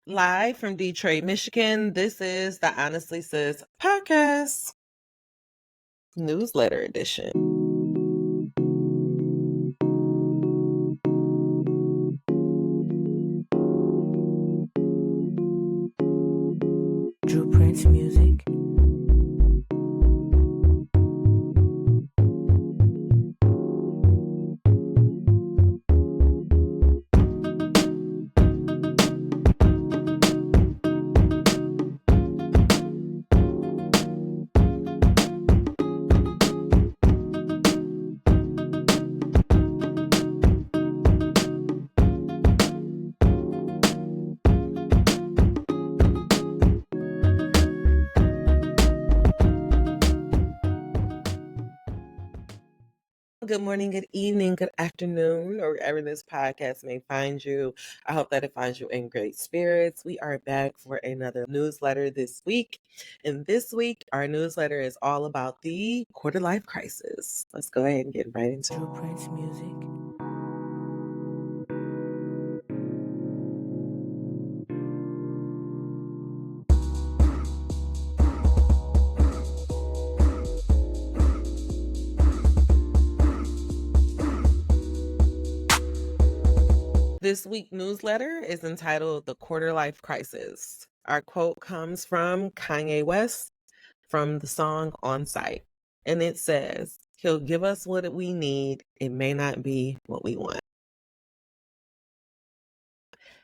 Live from Detroit, Michigan, this is the Honestly Sis Podcast, newsletter edition. Drew Prince Music. Good morning, good evening, good afternoon, or wherever this podcast may find you. I hope that it finds you in great spirits. We are back for another newsletter this week. And this week, our newsletter is all about the quarter life crisis. Let's go ahead and get right into it. Drew Prince Music. This week's newsletter is entitled The Quarter Life Crisis. Our quote comes from Kanye West from the song On Sight. And it says, "He'll give us what we need. It may not be what we want."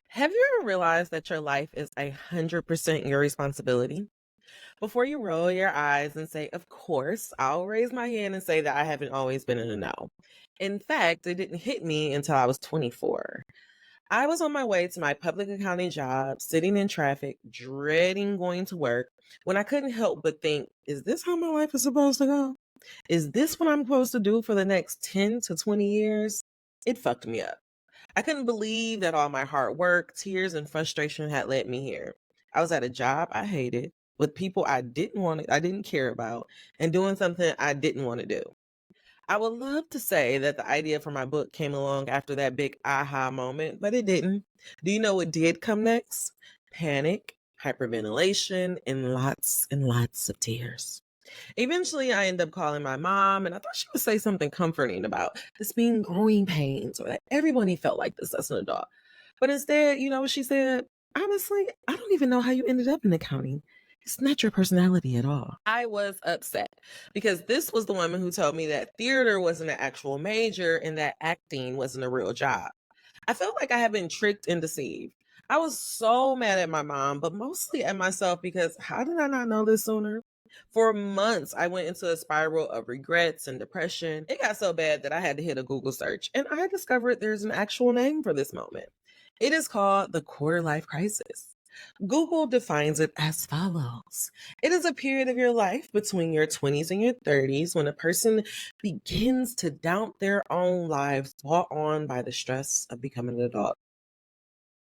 Have you ever realized that your life is 100% your responsibility? Before you roll your eyes and say, "Of course," I'll raise my hand and say that I haven't always been in the know. In fact, it didn't hit me until I was 24. I was on my way to my public accounting job, sitting in traffic, dreading going to work, when I couldn't help but think, is this how my life is supposed to go? Is this what I'm supposed to do for the next 10 to 20 years? It fucked me up. I couldn't believe that all my hard work, tears, and frustration had led me here. I was at a job I hated, with people I didn't care about, and doing something I didn't want to do. I would love to say that the idea for my book came along after that big aha moment, but it didn't. Do you know what did come next? Panic, hyperventilation, and lots of tears. Eventually, I ended up calling my mom, and I thought she would say something comforting about this being growing pains or that everybody felt like this as an adult. But instead, you know what she said? "Honestly, I don't even know how you ended up in accounting. It's not your personality at all." I was upset because this was the woman who told me that theater wasn't an actual major and that acting wasn't a real job. I felt like I had been tricked and deceived. I was so mad at my mom, but mostly at myself because how did I not know this sooner? For months, I went into a spiral of regrets and depression. It got so bad that I had to hit a Google search, and I discovered there's an actual name for this moment. It is called the quarter life crisis. Google defines it as follows: it is a period of your life between your 20s and your 30s when a person begins to doubt their own lives brought on by the stress of becoming an adult.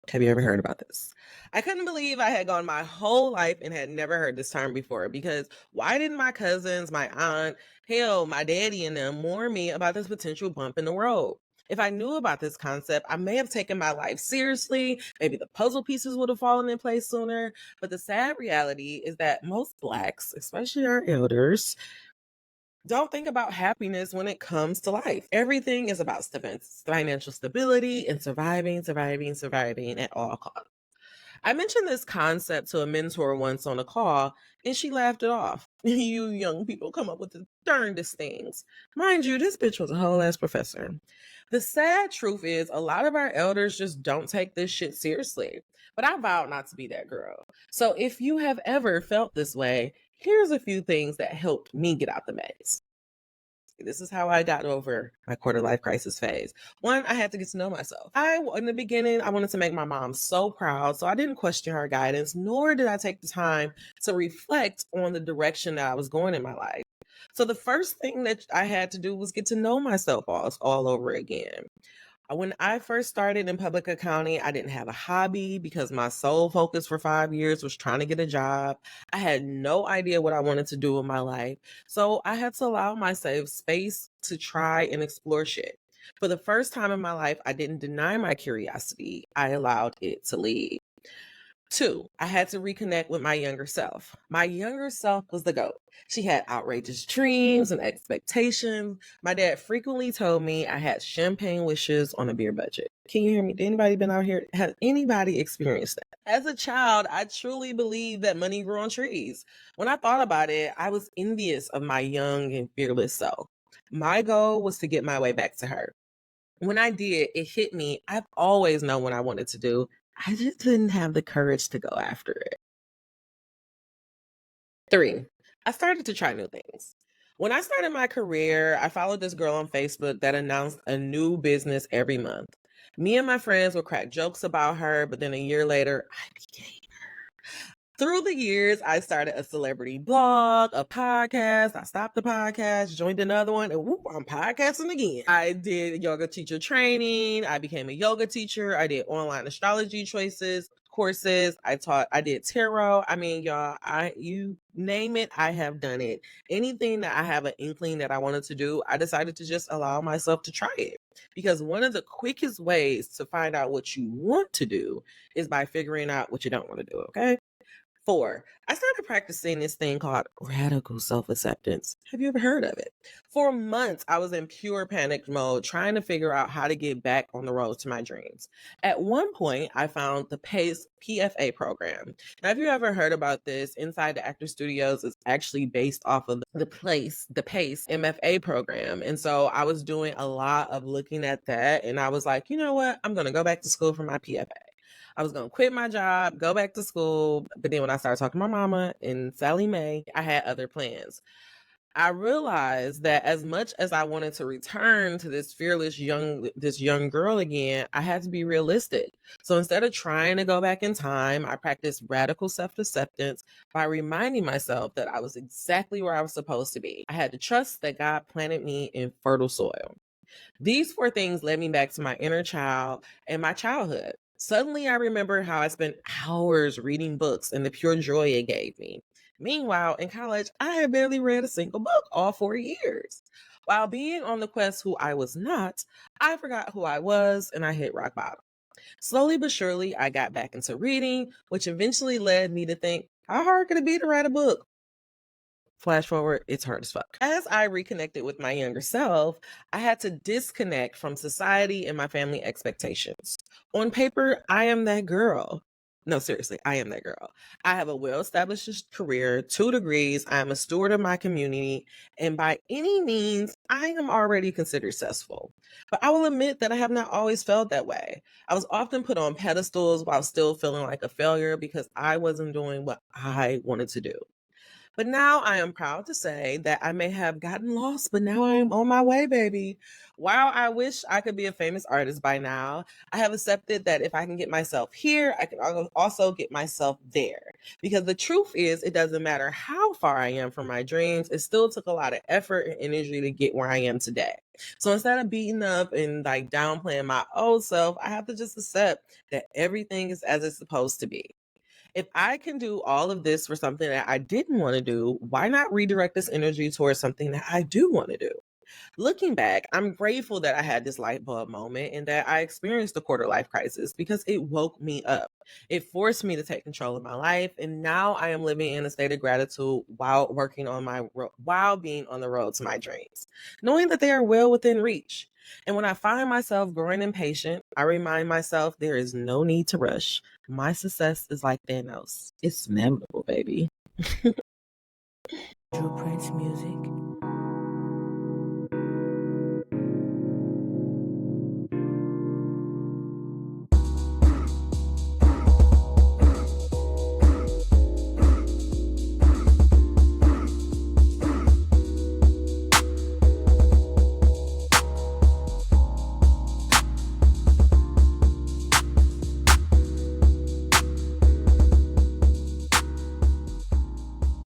Have you ever heard about this? I couldn't believe I had gone my whole life and had never heard this term before because why didn't my cousins, my aunt, hell, my daddy and them warn me about this potential bump in the road? If I knew about this concept, I may have taken my life seriously. Maybe the puzzle pieces would have fallen in place sooner. But the sad reality is that most Blacks, especially our elders, don't think about happiness when it comes to life. Everything is about financial stability and surviving at all costs. I mentioned this concept to a mentor once on a call, and she laughed it off. "You young people come up with the darndest things." Mind you, this bitch was a whole ass professor. The sad truth is, a lot of our elders just don't take this shit seriously. But I vowed not to be that girl. So if you have ever felt this way, here's a few things that helped me get out the maze. This is how I got over my quarter life crisis phase. One, I had to get to know myself. In the beginning, I wanted to make my mom so proud, so I didn't question her guidance, nor did I take the time to reflect on the direction that I was going in my life. So the first thing that I had to do was get to know myself all over again. When I first started in public accounting, I didn't have a hobby because my sole focus for 5 years was trying to get a job. I had no idea what I wanted to do in my life. So I had to allow myself space to try and explore shit. For the first time in my life, I didn't deny my curiosity. I allowed it to lead. 2, I had to reconnect with my younger self. My younger self was the GOAT. She had outrageous dreams and expectations. My dad frequently told me I had champagne wishes on a beer budget. Can you hear me? Did anybody been out here? Has anybody experienced that? As a child, I truly believed that money grew on trees. When I thought about it, I was envious of my young and fearless self. My goal was to get my way back to her. When I did, it hit me. I've always known what I wanted to do. I just didn't have the courage to go after it. 3, I started to try new things. When I started my career, I followed this girl on Facebook that announced a new business every month. Me and my friends would crack jokes about her, but then a year later, I became. Through the years, I started a celebrity blog, a podcast. I stopped the podcast, joined another one, and whoop, I'm podcasting again. I did yoga teacher training. I became a yoga teacher. I did online astrology courses. I did tarot. I mean, y'all, you name it, I have done it. Anything that I have an inkling that I wanted to do, I decided to just allow myself to try it. Because one of the quickest ways to find out what you want to do is by figuring out what you don't want to do, okay? 4, I started practicing this thing called radical self acceptance. Have you ever heard of it? For months, I was in pure panic mode trying to figure out how to get back on the road to my dreams. At one point, I found the PACE PFA program. Now, have you ever heard about this? Inside the Actor Studios is actually based off of the PACE MFA program. And so I was doing a lot of looking at that. And I was like, you know what? I'm going to go back to school for my PFA. I was going to quit my job, go back to school. But then when I started talking to my mama and Sally Mae, I had other plans. I realized that as much as I wanted to return to this young girl again, I had to be realistic. So instead of trying to go back in time, I practiced radical self-acceptance by reminding myself that I was exactly where I was supposed to be. I had to trust that God planted me in fertile soil. These 4 things led me back to my inner child and my childhood. Suddenly, I remember how I spent hours reading books and the pure joy it gave me. Meanwhile, in college, I had barely read a single book all 4 years. While being on the quest who I was not, I forgot who I was and I hit rock bottom. Slowly but surely, I got back into reading, which eventually led me to think, how hard could it be to write a book? Flash forward, it's hard as fuck. As I reconnected with my younger self, I had to disconnect from society and my family expectations. On paper, I am that girl. No, seriously, I am that girl. I have a well established career, 2 degrees. I am a steward of my community, and by any means, I am already considered successful. But I will admit that I have not always felt that way. I was often put on pedestals while still feeling like a failure because I wasn't doing what I wanted to do. But now I am proud to say that I may have gotten lost, but now I am on my way, baby. While I wish I could be a famous artist by now, I have accepted that if I can get myself here, I can also get myself there. Because the truth is, it doesn't matter how far I am from my dreams, it still took a lot of effort and energy to get where I am today. So instead of beating up and like downplaying my old self, I have to just accept that everything is as it's supposed to be. If I can do all of this for something that I didn't want to do, why not redirect this energy towards something that I do want to do? Looking back, I'm grateful that I had this light bulb moment and that I experienced the quarter life crisis because it woke me up. It forced me to take control of my life, and now I am living in a state of gratitude while being on the road to my dreams, knowing that they are well within reach. And when I find myself growing impatient, I remind myself there is no need to rush. My success is like Thanos. It's inevitable, baby. Drew Prince Music.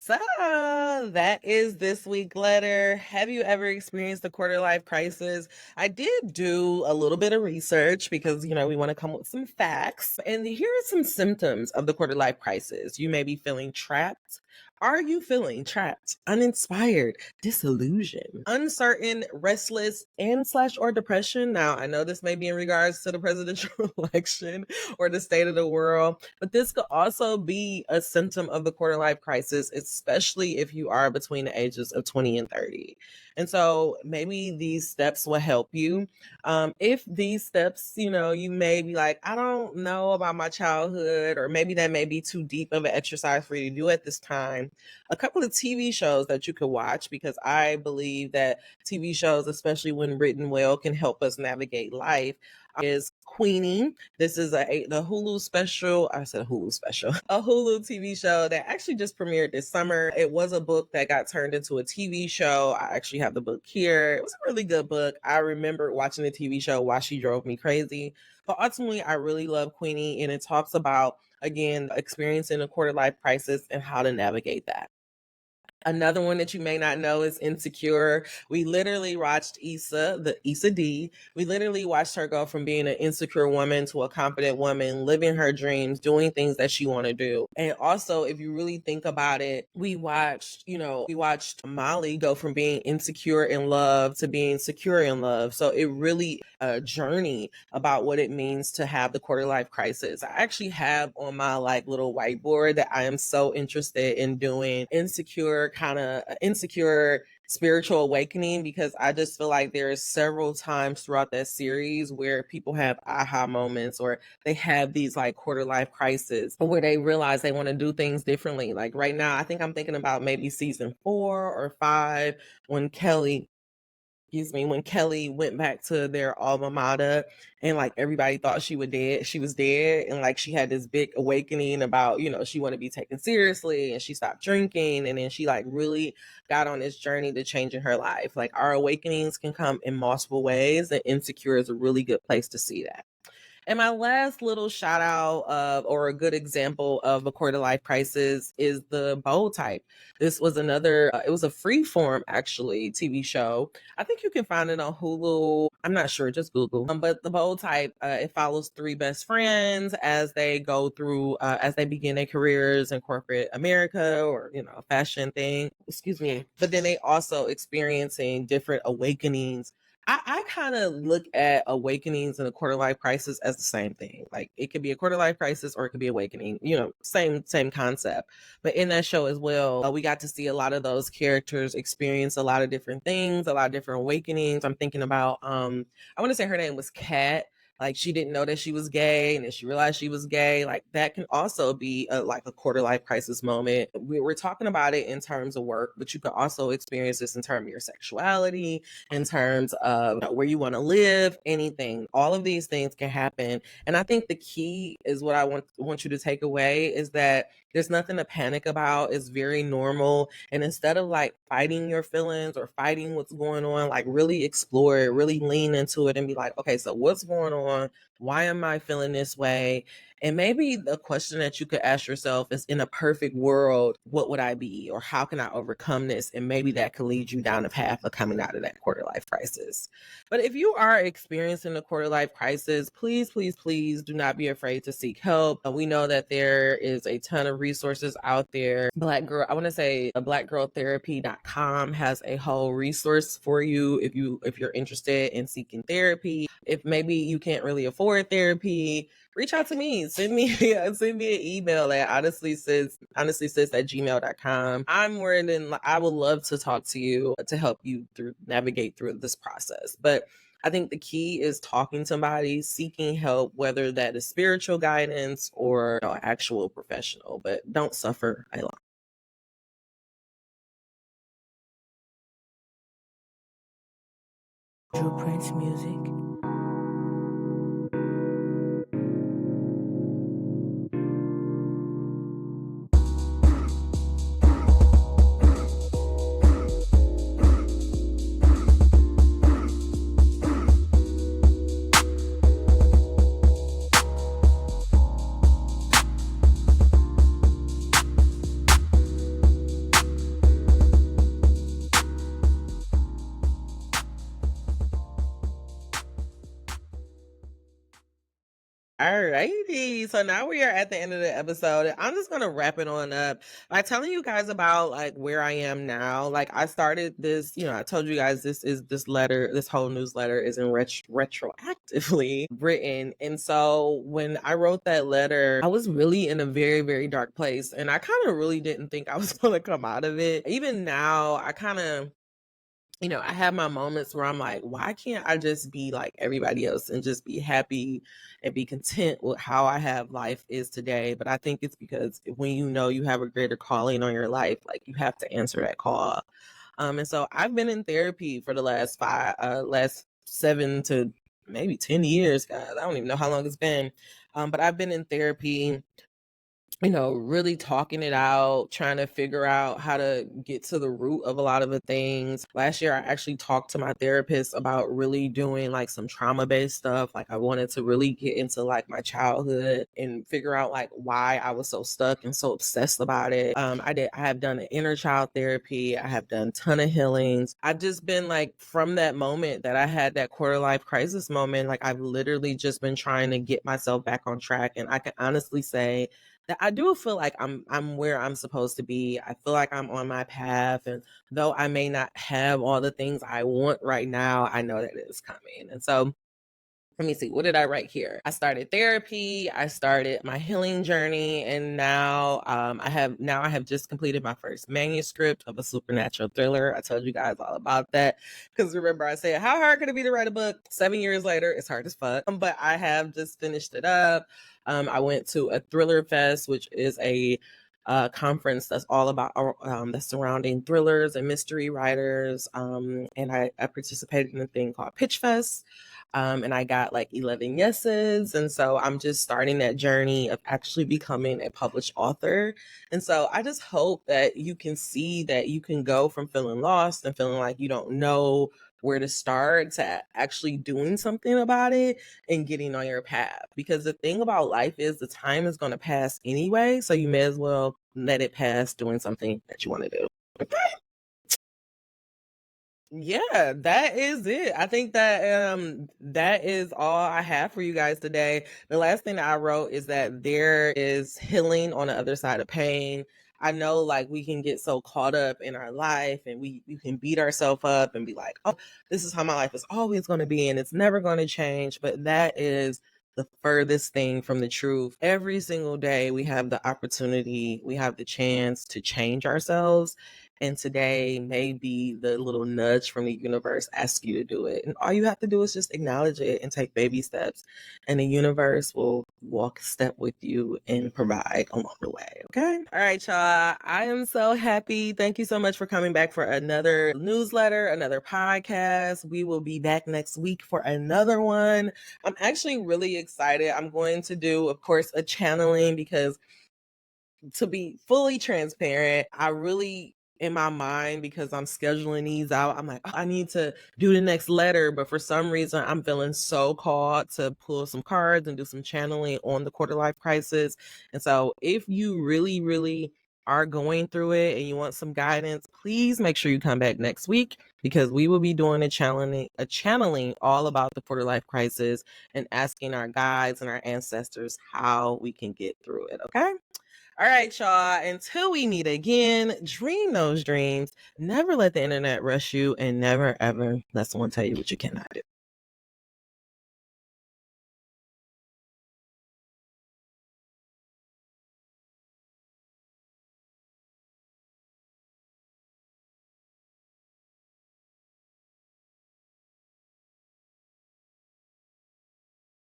So that is this week letter. Have you ever experienced a quarter life crisis? I did do a little bit of research because, we want to come with some facts. And here are some symptoms of the quarter life crisis. You may be feeling trapped Are you feeling trapped, uninspired, disillusioned, uncertain, restless, and slash or depression? Now, I know this may be in regards to the presidential election or the state of the world, but this could also be a symptom of the quarter life crisis, especially if you are between the ages of 20 and 30. And so maybe these steps will help you. If these steps, you may be like, I don't know about my childhood, or maybe that may be too deep of an exercise for you to do at this time. A couple of TV shows that you could watch, because I believe that TV shows, especially when written well, can help us navigate life, is Queenie. This is the Hulu special. I said Hulu special. A Hulu TV show that actually just premiered this summer. It was a book that got turned into a TV show. I actually have the book here. It was a really good book. I remember watching the TV show while she drove me crazy. But ultimately, I really love Queenie, and it talks about, again, experiencing a quarter life crisis and how to navigate that. Another one that you may not know is Insecure. We literally watched Issa D. We literally watched her go from being an insecure woman to a confident woman, living her dreams, doing things that she want to do. And also, if you really think about it, we watched Molly go from being insecure in love to being secure in love. So it really a journey about what it means to have the quarter life crisis. I actually have on my little whiteboard that I am so interested in doing insecure spiritual awakening, because I just feel like there's several times throughout that series where people have aha moments, or they have these quarter life crises where they realize they want to do things differently. Like right now, I think I'm thinking about maybe season 4 or 5 when Kelly went back to their alma mater, and everybody thought she was dead, and she had this big awakening about, she wanted to be taken seriously, and she stopped drinking, and then she really got on this journey to changing her life. Our awakenings can come in multiple ways, and Insecure is a really good place to see that. And my last little shout out or a good example of a quarter life crisis is the Bold Type. This was it was a free form actually TV show. I think you can find it on Hulu. I'm not sure, just Google. But the Bold Type, it follows 3 best friends as they go through, as they begin their careers in corporate America, or, fashion thing. Excuse me. But then they also experiencing different awakenings. I kind of look at awakenings and a quarter life crisis as the same thing. It could be a quarter life crisis or it could be awakening, same concept. But in that show as well, we got to see a lot of those characters experience a lot of different things, a lot of different awakenings. I'm thinking about, I want to say her name was Kat. She didn't know that she was gay, and then she realized she was gay. That can also be a quarter life crisis moment. We're talking about it in terms of work, but you can also experience this in terms of your sexuality, in terms of where you want to live, anything. All of these things can happen. And I think the key is what I want you to take away is that there's nothing to panic about. It's very normal. And instead of fighting your feelings or fighting what's going on, really explore it, really lean into it and be like, okay, so what's going on? Why am I feeling this way? And maybe the question that you could ask yourself is, in a perfect world, what would I be? Or how can I overcome this? And maybe that could lead you down the path of coming out of that quarter life crisis. But if you are experiencing a quarter life crisis, please, please, please do not be afraid to seek help. We know that there is a ton of resources out there. blackgirltherapy.com has a whole resource for you if you're interested in seeking therapy. If maybe you can't really afford therapy, reach out to me. Send me an email at honestlysis@gmail.com. I would love to talk to you to help you navigate through this process. But I think the key is talking to somebody, seeking help, whether that is spiritual guidance or actual professional, but don't suffer alone. True Prince Music. All righty. So now we are at the end of the episode. I'm just gonna wrap it on up by telling you guys about like where I am now. Like I started this, I told you guys this whole newsletter is in retroactively written. And so when I wrote that letter, I was really in a very, very dark place. And I kind of really didn't think I was gonna come out of it. Even now, I kind of I have my moments where I'm like, why can't I just be like everybody else and just be happy and be content with how I have life is today? But I think it's because when you have a greater calling on your life, like you have to answer that call. And so I've been in therapy for the last 7 to maybe 10 years, guys. I don't even know how long it's been. But I've been in therapy, really talking it out, trying to figure out how to get to the root of a lot of the things. Last year, I actually talked to my therapist about really doing like some trauma based stuff. Like, I wanted to really get into like my childhood and figure out like why I was so stuck and so obsessed about it. I have done an inner child therapy, I have done a ton of healings. I've just been like, from that moment that I had that quarter life crisis moment, like, I've literally just been trying to get myself back on track. And I can honestly say that I do feel like I'm where I'm supposed to be. I feel like I'm on my path, and though I may not have all the things I want right now, I know that it is coming. And so let me see, what did I write here? I started therapy, I started my healing journey, and now I have just completed my first manuscript of a supernatural thriller. I told you guys all about that because remember I said, how hard could it be to write a book? 7 years later, it's hard as fuck. But I have just finished it up. I went to a Thriller Fest, which is a conference that's all about that's surrounding thrillers and mystery writers. And I participated in a thing called Pitch Fest. And I got like 11 yeses. And so I'm just starting that journey of actually becoming a published author. And so I just hope that you can see that you can go from feeling lost and feeling like you don't know where to start to actually doing something about it and getting on your path. Because the thing about life is the time is going to pass anyway. So you may as well let it pass doing something that you want to do. Yeah, that is it. I think that that is all I have for you guys today. The last thing that I wrote is that there is healing on the other side of pain. I know like we can get so caught up in our life and you can beat ourselves up and be like, "Oh, this is how my life is always going to be and it's never going to change." But that is the furthest thing from the truth. Every single day we have the opportunity, we have the chance to change ourselves. And today may be the little nudge from the universe ask you to do it. And all you have to do is just acknowledge it and take baby steps. And the universe will walk a step with you and provide along the way. Okay. All right, y'all. I am so happy. Thank you so much for coming back for another newsletter, another podcast. We will be back next week for another one. I'm actually really excited. I'm going to do, of course, a channeling because to be fully transparent, I really in my mind, because I'm scheduling these out, I'm like, oh, I need to do the next letter. But for some reason, I'm feeling so called to pull some cards and do some channeling on the quarter life crisis. And so if you really, really are going through it and you want some guidance, please make sure you come back next week because we will be doing a channeling all about the quarter life crisis and asking our guides and our ancestors how we can get through it. Okay. All right, y'all. Until we meet again, dream those dreams. Never let the internet rush you, and never ever let someone tell you what you cannot do.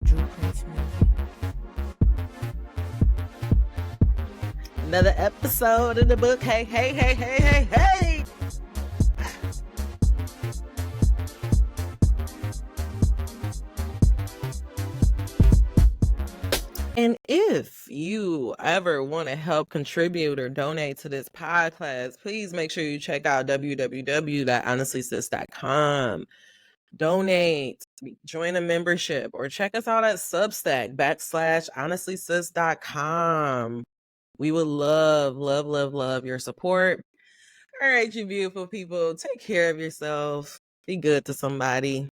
Drew Prince Music. Another episode of the book. Hey, hey, hey, hey, hey, hey. And if you ever want to help contribute or donate to this podcast, please make sure you check out www.honestlysis.com. Donate, join a membership, or check us out at Substack /honestlysis.com. We would love, love, love, love your support. All right, you beautiful people, take care of yourself. Be good to somebody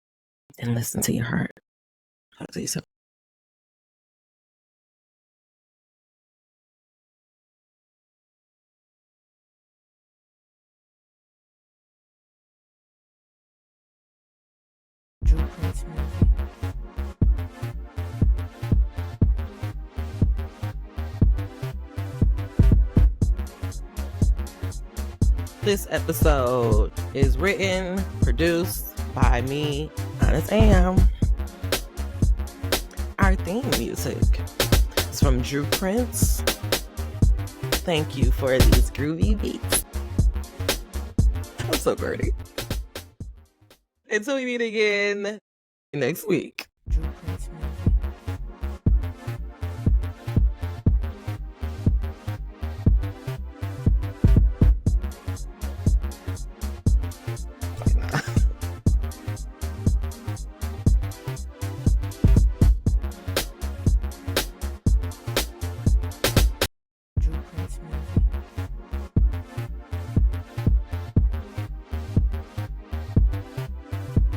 and listen to your heart. Talk to you soon. Drew Prince music. This episode is written, produced by me, Honestly Am. Our theme music is from Drew Prince. Thank you for these groovy beats. I'm so pretty. Until we meet again next week.